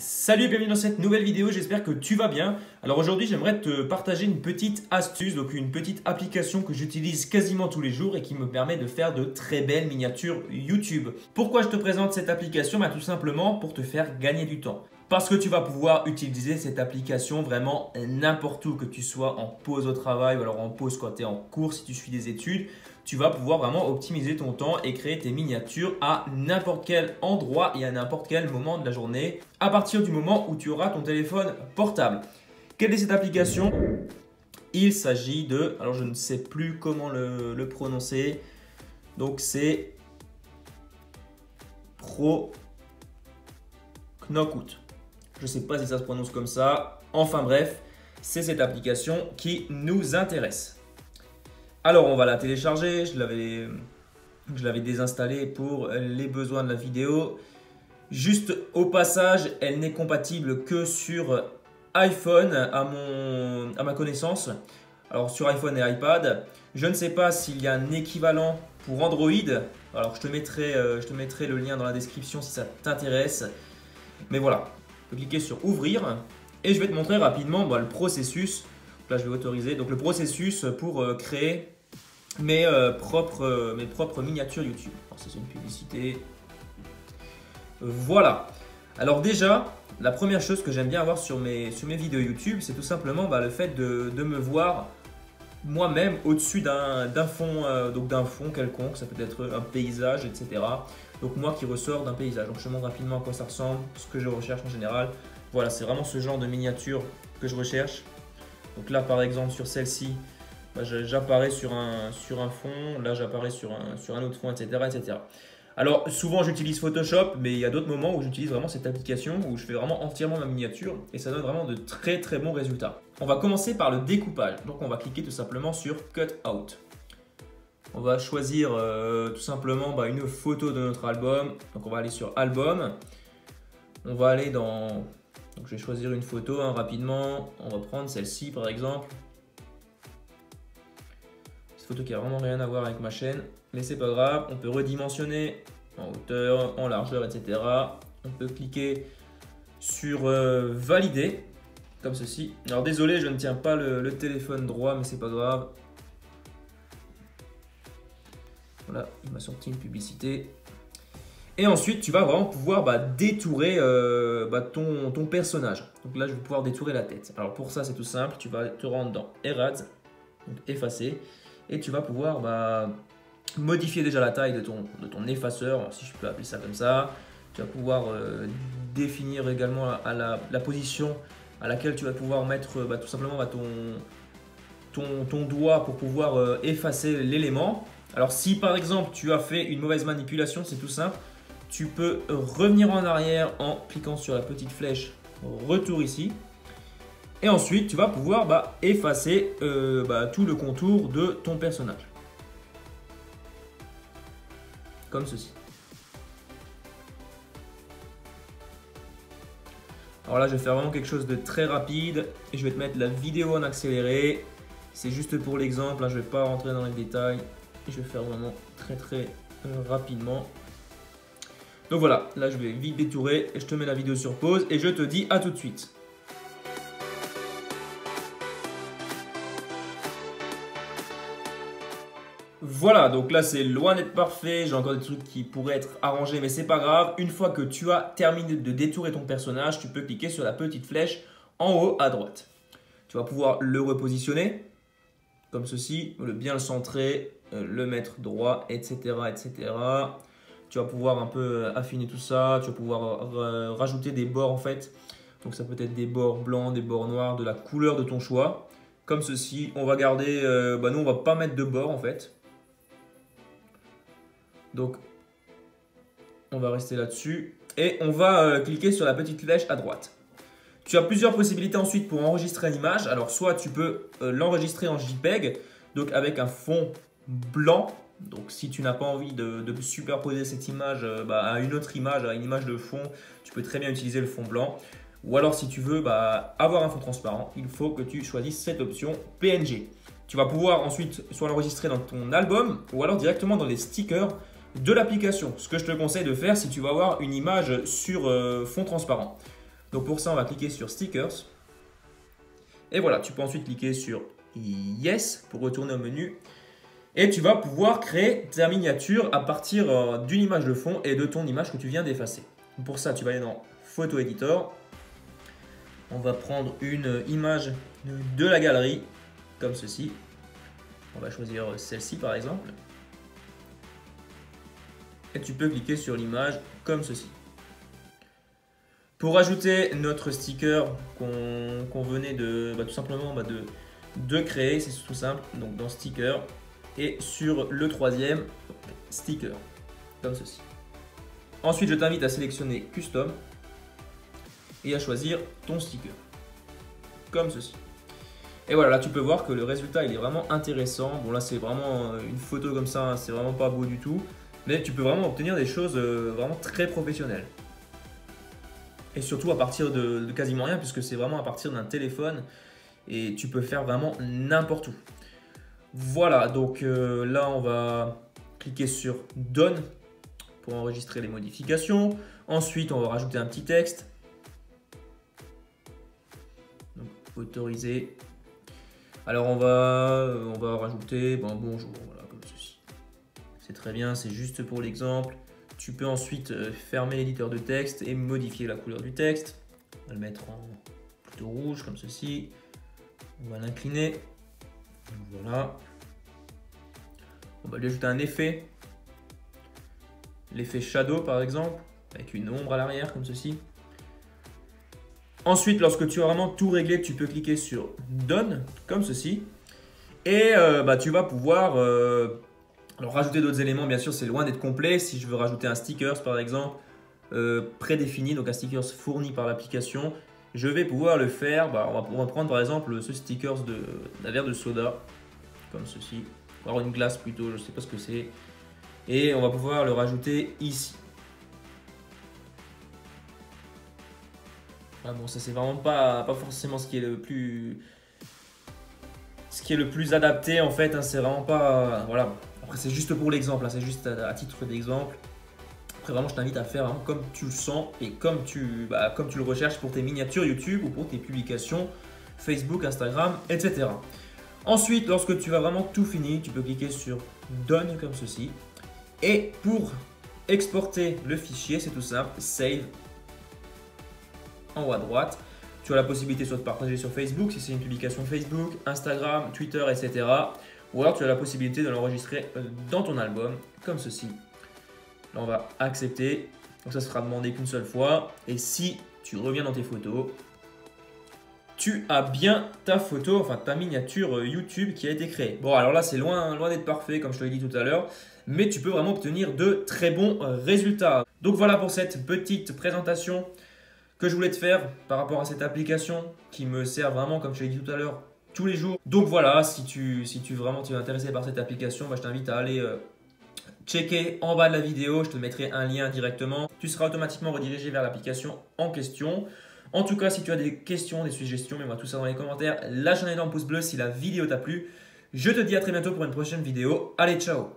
Salut et bienvenue dans cette nouvelle vidéo, j'espère que tu vas bien. Alors aujourd'hui j'aimerais te partager une petite astuce, donc une petite application que j'utilise quasiment tous les jours et qui me permet de faire de très belles miniatures YouTube. Pourquoi je te présente cette application? Tout simplement pour te faire gagner du temps. Parce que tu vas pouvoir utiliser cette application vraiment n'importe où, que tu sois en pause au travail ou alors en pause quand tu es en cours, si tu suis des études. Tu vas pouvoir vraiment optimiser ton temps et créer tes miniatures à n'importe quel endroit et à n'importe quel moment de la journée à partir du moment où tu auras ton téléphone portable. Quelle est cette application? Il s'agit de, alors je ne sais plus comment le prononcer, donc c'est Pro Knockout. Je ne sais pas si ça se prononce comme ça. Enfin bref, c'est cette application qui nous intéresse. Alors on va la télécharger, je l'avais désinstallée pour les besoins de la vidéo. Juste au passage, elle n'est compatible que sur iPhone à ma connaissance. Alors sur iPhone et iPad, je ne sais pas s'il y a un équivalent pour Android. Alors je te mettrai le lien dans la description si ça t'intéresse. Mais voilà, tu peux cliquer sur ouvrir et je vais te montrer rapidement le processus. Là je vais autoriser. Donc le processus pour créer mes propres miniatures YouTube. C'est une publicité. Voilà. Alors déjà, la première chose que j'aime bien avoir sur mes vidéos YouTube, c'est tout simplement le fait de me voir moi-même au-dessus d'un fond quelconque. Ça peut être un paysage, etc. Donc moi qui ressors d'un paysage. Donc je te montre rapidement à quoi ça ressemble, ce que je recherche en général. Voilà, c'est vraiment ce genre de miniature que je recherche. Donc là par exemple sur celle-ci, j'apparais sur un fond, là j'apparais sur un autre fond, etc., etc. Alors souvent j'utilise Photoshop, mais il y a d'autres moments où j'utilise vraiment cette application où je fais vraiment entièrement ma miniature et ça donne vraiment de très très bons résultats. On va commencer par le découpage. Donc on va cliquer tout simplement sur Cut Out. On va choisir tout simplement une photo de notre album. Donc on va aller sur Album. On va aller dans... Donc je vais choisir une photo rapidement. On va prendre celle-ci par exemple. Photo qui a vraiment rien à voir avec ma chaîne, mais c'est pas grave, on peut redimensionner en hauteur, en largeur, etc. On peut cliquer sur valider, comme ceci. Alors désolé, je ne tiens pas le téléphone droit, mais c'est pas grave. Voilà, il m'a sorti une publicité. Et ensuite, tu vas vraiment pouvoir détourer ton personnage. Donc là, je vais pouvoir détourer la tête. Alors pour ça, c'est tout simple, tu vas te rendre dans Erase, donc effacer. Et tu vas pouvoir modifier déjà la taille de ton effaceur, si je peux appeler ça comme ça. Tu vas pouvoir définir également la position à laquelle tu vas pouvoir mettre tout simplement ton doigt pour pouvoir effacer l'élément. Alors si par exemple tu as fait une mauvaise manipulation, c'est tout simple. Tu peux revenir en arrière en cliquant sur la petite flèche retour ici. Et ensuite, tu vas pouvoir effacer tout le contour de ton personnage. Comme ceci. Alors là, je vais faire vraiment quelque chose de très rapide. Et je vais te mettre la vidéo en accéléré. C'est juste pour l'exemple. Je ne vais pas rentrer dans les détails. Et je vais faire vraiment très très rapidement. Donc voilà, là je vais vite détourer. Et je te mets la vidéo sur pause. Et je te dis à tout de suite. Voilà, donc là c'est loin d'être parfait, j'ai encore des trucs qui pourraient être arrangés, mais c'est pas grave. Une fois que tu as terminé de détourer ton personnage, tu peux cliquer sur la petite flèche en haut à droite. Tu vas pouvoir le repositionner, comme ceci, bien le centrer, le mettre droit, etc., etc. Tu vas pouvoir un peu affiner tout ça, tu vas pouvoir rajouter des bords en fait. Donc ça peut être des bords blancs, des bords noirs, de la couleur de ton choix. Comme ceci, on va garder, nous on va pas mettre de bords en fait. Donc, on va rester là-dessus et on va cliquer sur la petite flèche à droite. Tu as plusieurs possibilités ensuite pour enregistrer l'image. Alors, soit tu peux l'enregistrer en JPEG, donc avec un fond blanc. Donc, si tu n'as pas envie de superposer cette image à une autre image, à une image de fond, tu peux très bien utiliser le fond blanc. Ou alors, si tu veux avoir un fond transparent, il faut que tu choisisses cette option PNG. Tu vas pouvoir ensuite soit l'enregistrer dans ton album ou alors directement dans les stickers de l'application. Ce que je te conseille de faire si tu vas avoir une image sur fond transparent. Donc pour ça, on va cliquer sur Stickers. Et voilà, tu peux ensuite cliquer sur Yes pour retourner au menu. Et tu vas pouvoir créer ta miniature à partir d'une image de fond et de ton image que tu viens d'effacer. Pour ça, tu vas aller dans Photo Editor. On va prendre une image de la galerie, comme ceci. On va choisir celle-ci par exemple. Et tu peux cliquer sur l'image comme ceci. Pour ajouter notre sticker qu'on venait de tout simplement de créer, c'est tout simple. Donc dans Sticker et sur le troisième sticker, comme ceci. Ensuite, je t'invite à sélectionner Custom et à choisir ton sticker, comme ceci. Et voilà, là tu peux voir que le résultat il est vraiment intéressant. Bon là c'est vraiment une photo comme ça, hein, c'est vraiment pas beau du tout. Mais tu peux vraiment obtenir des choses vraiment très professionnelles. Et surtout à partir de quasiment rien, puisque c'est vraiment à partir d'un téléphone. Et tu peux faire vraiment n'importe où. Voilà, donc là on va cliquer sur Done pour enregistrer les modifications. Ensuite on va rajouter un petit texte. Donc autoriser. Alors on va rajouter bonjour, voilà, comme ceci. C'est très bien, c'est juste pour l'exemple. Tu peux ensuite fermer l'éditeur de texte et modifier la couleur du texte. On va le mettre en plutôt rouge comme ceci. On va l'incliner. Voilà. On va lui ajouter un effet. L'effet shadow par exemple, avec une ombre à l'arrière comme ceci. Ensuite, lorsque tu as vraiment tout réglé, tu peux cliquer sur Done, comme ceci. Et tu vas pouvoir alors, rajouter d'autres éléments. Bien sûr, c'est loin d'être complet. Si je veux rajouter un stickers, par exemple, prédéfini, donc un stickers fourni par l'application, je vais pouvoir le faire. On va prendre par exemple ce stickers d'un verre de soda, comme ceci. Ou une glace plutôt, je ne sais pas ce que c'est. Et on va pouvoir le rajouter ici. Ah bon, ça c'est vraiment pas forcément ce qui est le plus adapté en fait, hein, c'est vraiment pas voilà. Après c'est juste pour l'exemple, hein, c'est juste à titre d'exemple. Après vraiment je t'invite à faire hein, comme tu le sens et comme tu le recherches pour tes miniatures YouTube ou pour tes publications Facebook, Instagram, etc. Ensuite, lorsque tu as vraiment tout fini, tu peux cliquer sur Done comme ceci. Et pour exporter le fichier, c'est tout simple, Save en haut à droite. Tu as la possibilité soit de partager sur Facebook si c'est une publication Facebook, Instagram, Twitter, etc. Ou alors tu as la possibilité de l'enregistrer dans ton album comme ceci. Là on va accepter, donc ça sera demandé qu'une seule fois. Et si tu reviens dans tes photos, tu as bien ta photo, enfin ta miniature YouTube qui a été créée. Bon alors là c'est loin d'être parfait comme je te l'ai dit tout à l'heure, mais tu peux vraiment obtenir de très bons résultats. Donc voilà pour cette petite présentation que je voulais te faire par rapport à cette application qui me sert vraiment, comme je l'ai dit tout à l'heure, tous les jours. Donc voilà, si tu vraiment tu es intéressé par cette application, je t'invite à aller checker en bas de la vidéo, je te mettrai un lien directement. Tu seras automatiquement redirigé vers l'application en question. En tout cas, si tu as des questions, des suggestions, mets-moi tout ça dans les commentaires. Lâche un énorme pouce bleu si la vidéo t'a plu. Je te dis à très bientôt pour une prochaine vidéo. Allez, ciao!